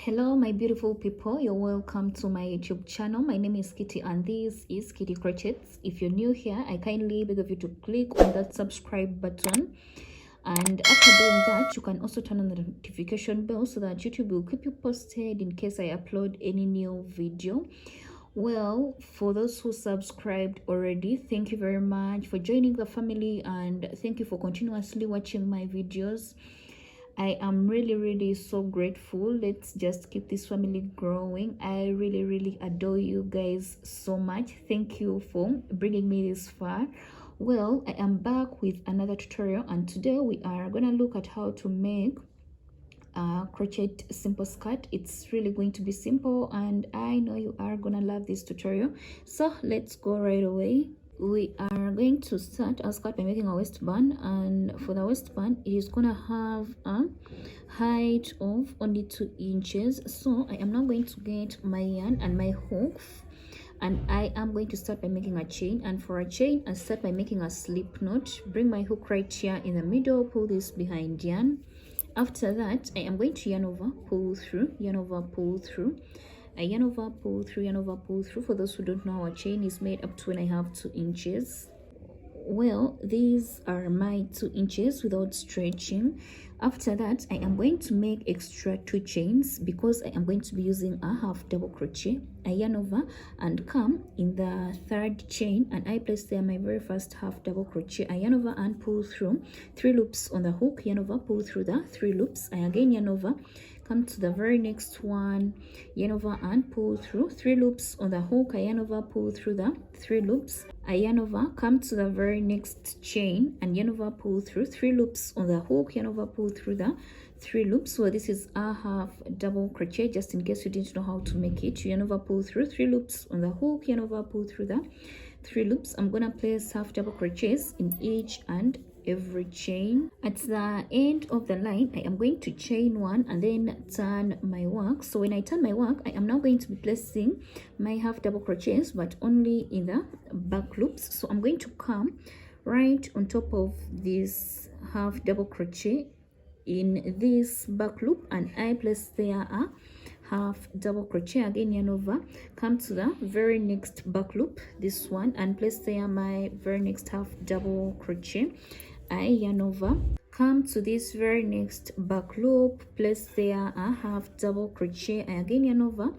Hello my beautiful people, you're welcome to my YouTube channel. My name is Kitty and this is Kitty Crochets. If you're new here, I kindly beg of you to click on that subscribe button, and after doing that you can also turn on the notification bell so that YouTube will keep you posted in case I upload any new video. Well, for those who subscribed already, thank you very much for joining the family, and thank you for continuously watching my videos. I am really so grateful. Let's just keep this family growing. I really adore you guys so much. Thank you for bringing me this far. Well, I am back with another tutorial, and today we are gonna look at how to make a crochet simple skirt. It's really going to be simple, and I know you are gonna love this tutorial. So let's go right away. We are going to start our skirt by making a waistband, and for the waistband it is gonna have a height of only 2 inches. So I am now going to get my yarn and my hook, and I am going to start by making a chain. And for a chain, I start by making a slip knot. Bring my hook right here in the middle, pull this behind yarn. After that, I am going to yarn over, pull through, yarn over, pull through. I yarn over, pull through, yarn over, pull through. For those who don't know, our chain is made up to 2 inches. Well, these are my 2 inches without stretching. After that, I am going to make extra 2 chains because I am going to be using a half double crochet. I yarn over and come in the 3rd chain, and I place there my very first half double crochet. I yarn over and pull through 3 loops on the hook, yarn over, pull through the 3 loops. I again yarn over, come to the very next one, yarn over and pull through 3 loops on the hook. I yarn over, pull through the 3 loops. I yarn over, come to the very next chain, and yarn over, pull through 3 loops on the hook, yarn over, pull through the 3 loops. So this is a half double crochet, just in case you didn't know how to make it. Yarn over, pull through 3 loops on the hook, yarn over, pull through the 3 loops. I'm gonna place half double crochets in each and every chain. At the end of the line, I am going to chain 1 and then turn my work. So when I turn my work, I am now going to be placing my half double crochets, but only in the back loops. So I'm going to come right on top of this half double crochet in this back loop, and I place there a half double crochet. Again, yarn over, come to the very next back loop, this one, and place there my very next half double crochet. I yarn over, come to this very next back loop, place there a half double crochet. I again yarn over,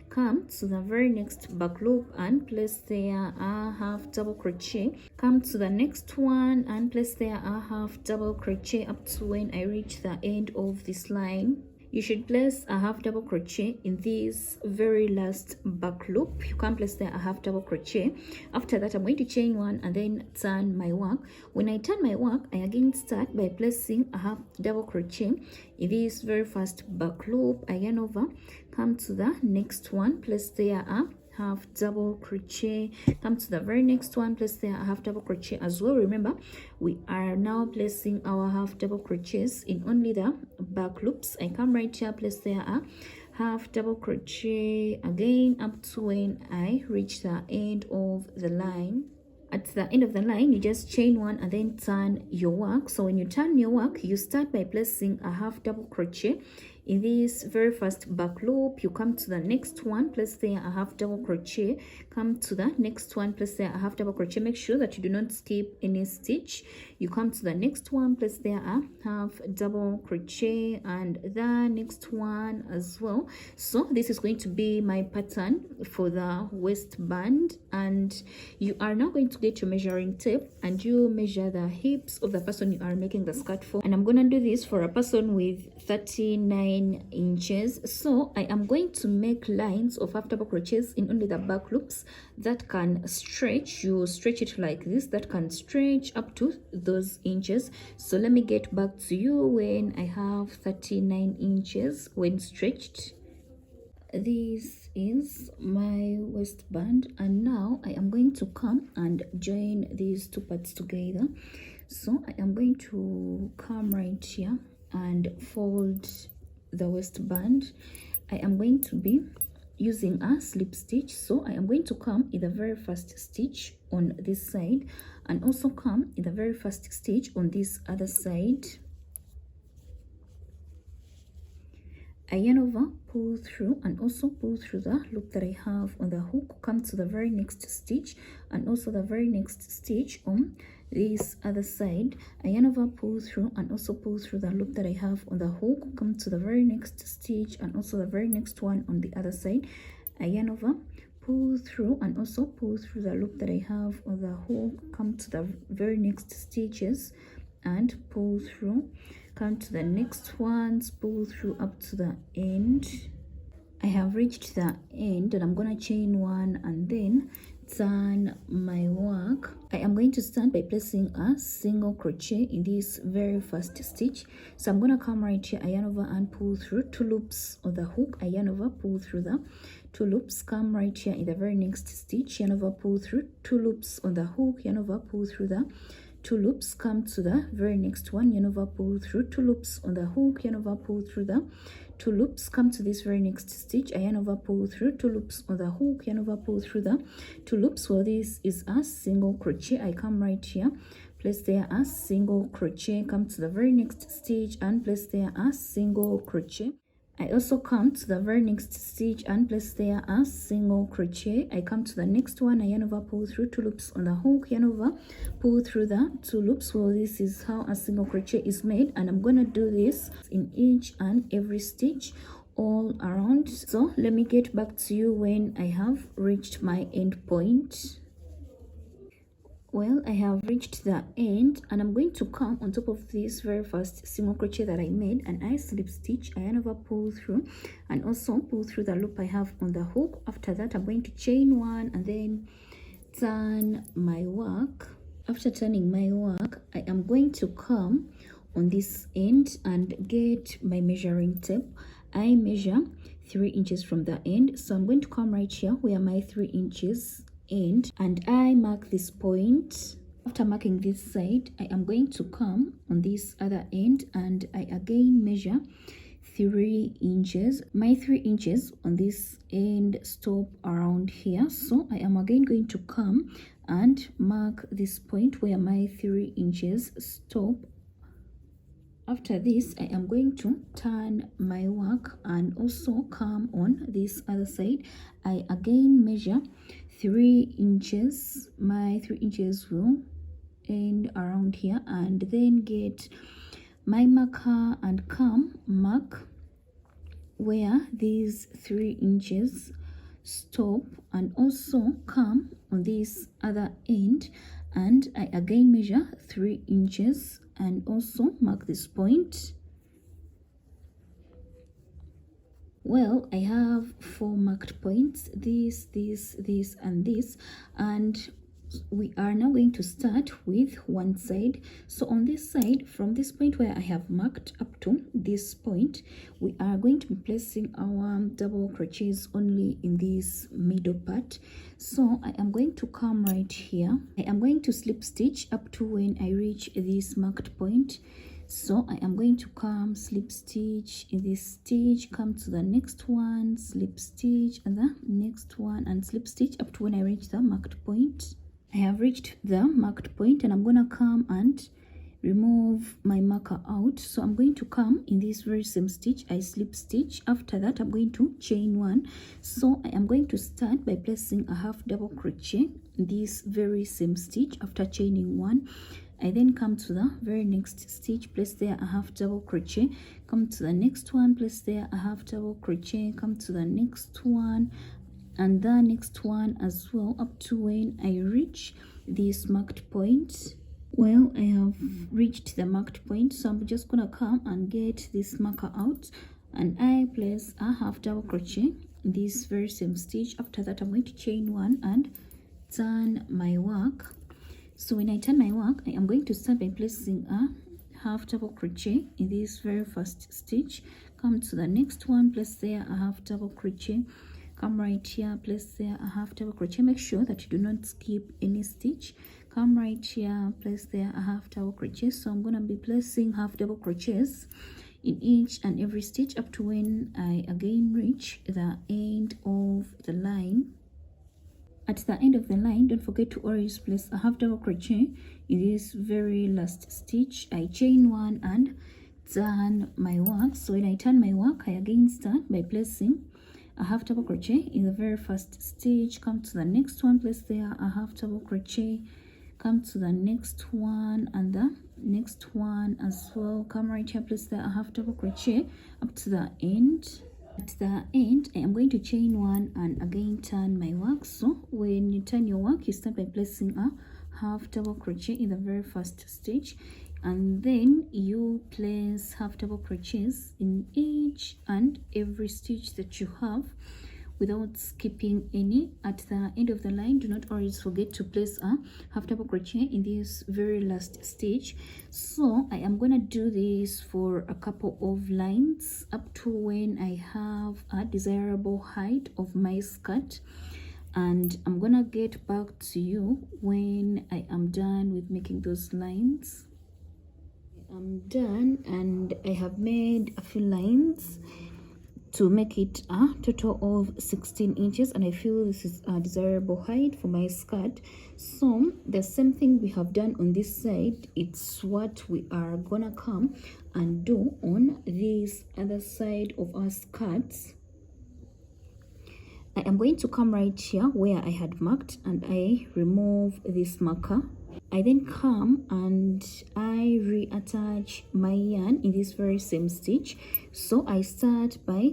come to the very next back loop and place there a half double crochet. Come to the next one and place there a half double crochet up to when I reach the end of this line. You should place a half double crochet in this very last back loop. You can place there a half double crochet. After that, I'm going to chain 1 and then turn my work. When I turn my work, I again start by placing a half double crochet in this very first back loop. I yarn over, come to the next one, place there a half double crochet, come to the very next one, place there a half double crochet as well. Remember, we are now placing our half double crochets in only the back loops. I come right here, place there a half double crochet again up to when I reach the end of the line. At the end of the line, you just chain 1 and then turn your work. So when you turn your work, you start by placing a half double crochet in this very first back loop. You come to the next one, place there a half double crochet, come to the next one, place there a half double crochet. Make sure that you do not skip any stitch. You come to the next one, place there a half double crochet, and the next one as well. So this is going to be my pattern for the waistband, and you are now going to get your measuring tape and you measure the hips of the person you are making the skirt for. And I'm gonna do this for a person with 39 inches. So I am going to make lines of half double crochets in only the back loops that can stretch. You stretch it like this, that can stretch up to those inches. So let me get back to you when I have 39 inches when stretched. This is my waistband, and now I am going to come and join these 2 parts together. So I am going to come right here and fold the waistband. I am going to be using a slip stitch, so I am going to come in the very first stitch on this side and also come in the very first stitch on this other side. I yarn over, pull through, and also pull through the loop that I have on the hook, come to the very next stitch, and also the very next stitch on this other side. I yarn over, pull through, and also pull through the loop that I have on the hook, come to the very next stitch, and also the very next one on the other side. I yarn over, pull through, and also pull through the loop that I have on the hook, come to the very next stitches and pull through, come to the next ones, pull through up to the end. I have reached the end, and I'm gonna chain one and then turn my work. I am going to start by placing a single crochet in this very first stitch. So I'm gonna come right here, I yarn over and pull through 2 loops on the hook, I yarn over, pull through the 2 loops, come right here in the very next stitch, yarn over, pull through 2 loops on the hook, yarn over, pull through the 2 loops, come to the very next one, yarn over, pull through 2 loops on the hook, yarn over, pull through the 2 loops, come to this very next stitch, I yarn over, pull through 2 loops on the hook, yarn over, pull through the 2 loops. Well, this is a single crochet. I come right here, place there a single crochet, come to the very next stitch and place there a single crochet. I also come to the very next stitch and place there a single crochet. I come to the next one, I yarn over, pull through 2 loops on the hook, yarn over, pull through the 2 loops. Well, this is how a single crochet is made, and I'm gonna do this in each and every stitch all around. So let me get back to you when I have reached my end point. Well, I have reached the end, and I'm going to come on top of this very first single crochet that I made, and I slip stitch, I yarn over, pull through, and also pull through the loop I have on the hook. After that, I'm going to chain one and then turn my work. After turning my work, I am going to come on this end and get my measuring tape. I measure 3 inches from the end, so I'm going to come right here where my 3 inches end, and I mark this point. After marking this side, I am going to come on this other end and I again measure 3 inches. My 3 inches on this end stop around here, so I am again going to come and mark this point where my 3 inches stop. After this, I am going to turn my work and also come on this other side. I again measure 3 inches. My 3 inches will end around here, and then get my marker and come mark where these 3 inches stop, and also come on this other end and I again measure 3 inches and also mark this point. Well, I have 4 marked points, this, and this, and we are now going to start with one side. So on this side, from this point where I have marked up to this point, we are going to be placing our double crochets only in this middle part. So I am going to come right here, I am going to slip stitch up to when I reach this marked point. So I am going to come slip stitch in this stitch, come to the next one, slip stitch, and the next one, and slip stitch up to when I reach the marked point. I have reached the marked point, and I'm gonna come and remove my marker out. So I'm going to come in this very same stitch, I slip stitch. After that, I'm going to chain one. So I am going to start by placing a half double crochet in this very same stitch. After chaining one, I then come to the very next stitch, place there a half double crochet, come to the next one, place there a half double crochet, come to the next one and the next one as well, up to when I reach this marked point. Well, I have reached the marked point, so I'm just gonna come and get this marker out, and I place a half double crochet in this very same stitch. After that, I'm going to chain one and turn my work. So when I turn my work, I am going to start by placing a half double crochet in this very first stitch, come to the next one, place there a half double crochet, come right here, place there a half double crochet. Make sure that you do not skip any stitch. Come right here, place there a half double crochet. So I'm going to be placing half double crochets in each and every stitch up to when I again reach the end of the line. At the end of the line, don't forget to always place a half double crochet in this very last stitch. I chain one and turn my work. So when I turn my work, I again start by placing a half double crochet in the very first stitch, come to the next one, place there a half double crochet, come to the next one and the next one as well, come right here, place there a half double crochet up to the end. At the end, I am going to chain one and again turn my work. So when you turn your work, you start by placing a half double crochet in the very first stitch, and then you place half double crochets in each and every stitch that you have without skipping any. At the end of the line, do not always forget to place a half double crochet in this very last stitch. So I am gonna do this for a couple of lines up to when I have a desirable height of my skirt, and I'm gonna get back to you when I am done with making those lines. I'm done and I have made a few lines to make it a total of 16 inches, and I feel this is a desirable height for my skirt. So the same thing we have done on this side, it's what we are gonna come and do on this other side of our skirts. I am going to come right here where I had marked and I remove this marker. I then come and I reattach my yarn in this very same stitch. So I start by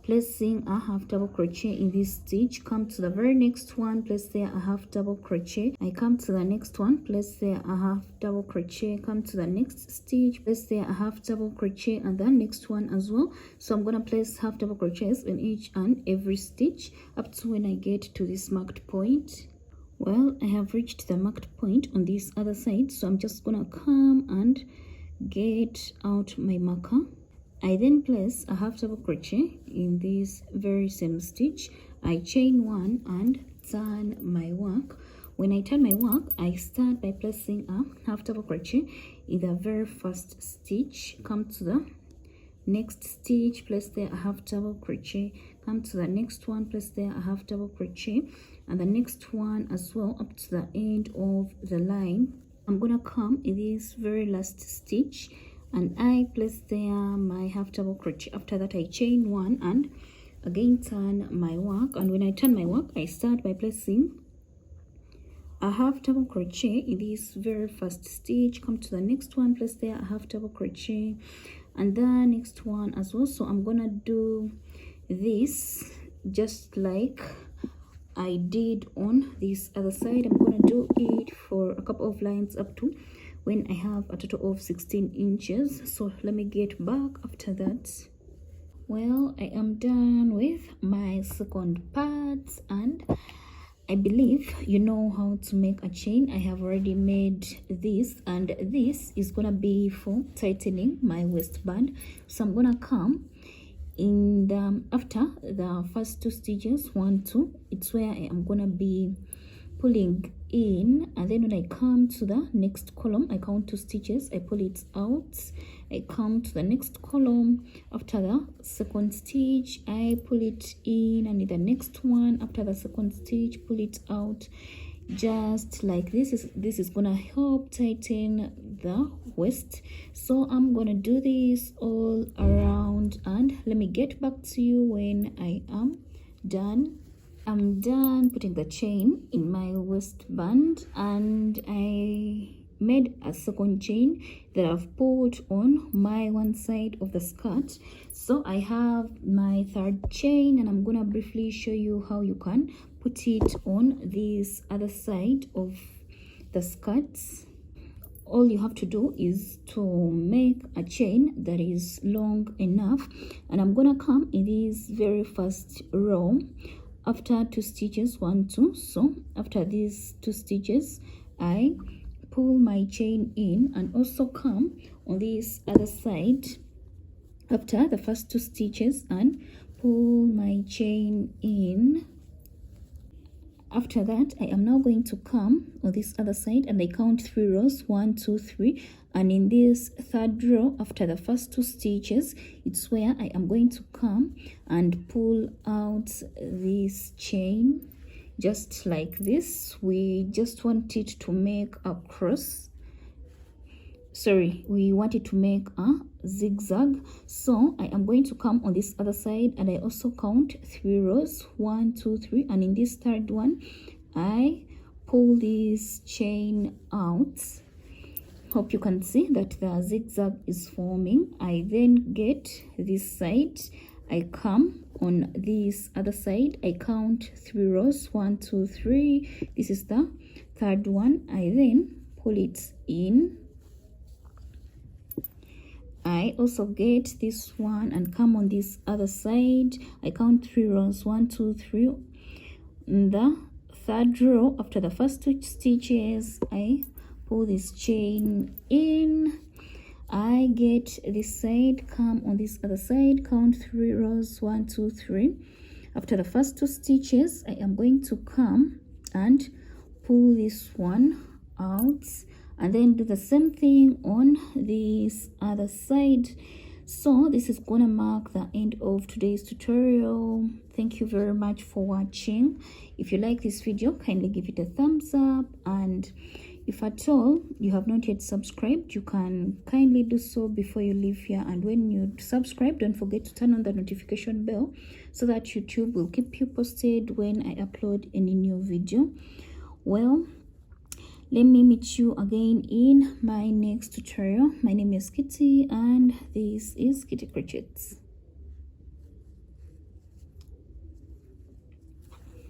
placing a half double crochet in this stitch, come to the very next one, place there a half double crochet. I come to the next one, place there a half double crochet, come to the next stitch, place there a half double crochet, and the next one as well. So I'm gonna place half double crochets in each and every stitch up to when I get to this marked point. Well, I have reached the marked point on this other side, so I'm just gonna come and get out my marker. I then place a half double crochet in this very same stitch. I chain one and turn my work. When I turn my work, I start by placing a half double crochet in the very first stitch, come to the next stitch, place there a half double crochet, come to the next one, place there a half double crochet, and the next one as well up to the end of the line. I'm gonna come in this very last stitch and I place there my half double crochet. After that, I chain one and again turn my work. And when I turn my work, I start by placing a half double crochet in this very first stitch, come to the next one, place there a half double crochet, and the next one as well. So I'm gonna do this just like I did on this other side. I'm gonna do it for a couple of lines up to when I have a total of 16 inches. So let me get back after that. Well, I am done with my second part, and I believe you know how to make a chain. I have already made this, and this is gonna be for tightening my waistband. So I'm gonna come in the after the first two stitches, 1 2, it's where I am gonna be pulling in, and then when I come to the next column, I count 2 stitches, I pull it out, I come to the next column. After the second stitch, I pull it in, and in the next one after the second stitch, pull it out, just like this. This is gonna help tighten the waist. So I'm gonna do this all around, and let me get back to you when I am done. I'm done putting the chain in my waistband, and I made a second chain that I've put on my one side of the skirt. So I have my third chain, and I'm gonna briefly show you how you can put it on this other side of the skirts. All you have to do is to make a chain that is long enough, and I'm gonna come in this very first row after 2 stitches, 1 2. So after these 2 stitches, I pull my chain in and also come on this other side after the first 2 stitches and pull my chain in. After that, I am now going to come on this other side and I count 3 rows, 1 2 3, and in this third row after the first 2 stitches, it's where I am going to come and pull out this chain just like this. We just want it to make a cross. sorry, we wanted to make a zigzag. So I am going to come on this other side, and I also count 3 rows, 1 2 3, and in this third one I pull this chain out. Hope you can see that the zigzag is forming. I then get this side, I come on this other side, I count 3 rows, 1 2 3. This is the third one. I then pull it in. I also get this one and come on this other side. I count 3 rows, 1 2 3. In the third row, after the first 2 stitches, I pull this chain in. I get this side, come on this other side, count 3 rows, 1 2 3. After the first 2 stitches, I am going to come and pull this one out, and then do the same thing on this other side. So this is gonna mark the end of today's tutorial. Thank you very much for watching. If you like this video, kindly give it a thumbs up, and if at all you have not yet subscribed, you can kindly do so before you leave here. And when you subscribe, don't forget to turn on the notification bell so that YouTube will keep you posted when I upload any new video. Well, let me meet you again in my next tutorial. My name is Kitty, and this is Kitty Crochets.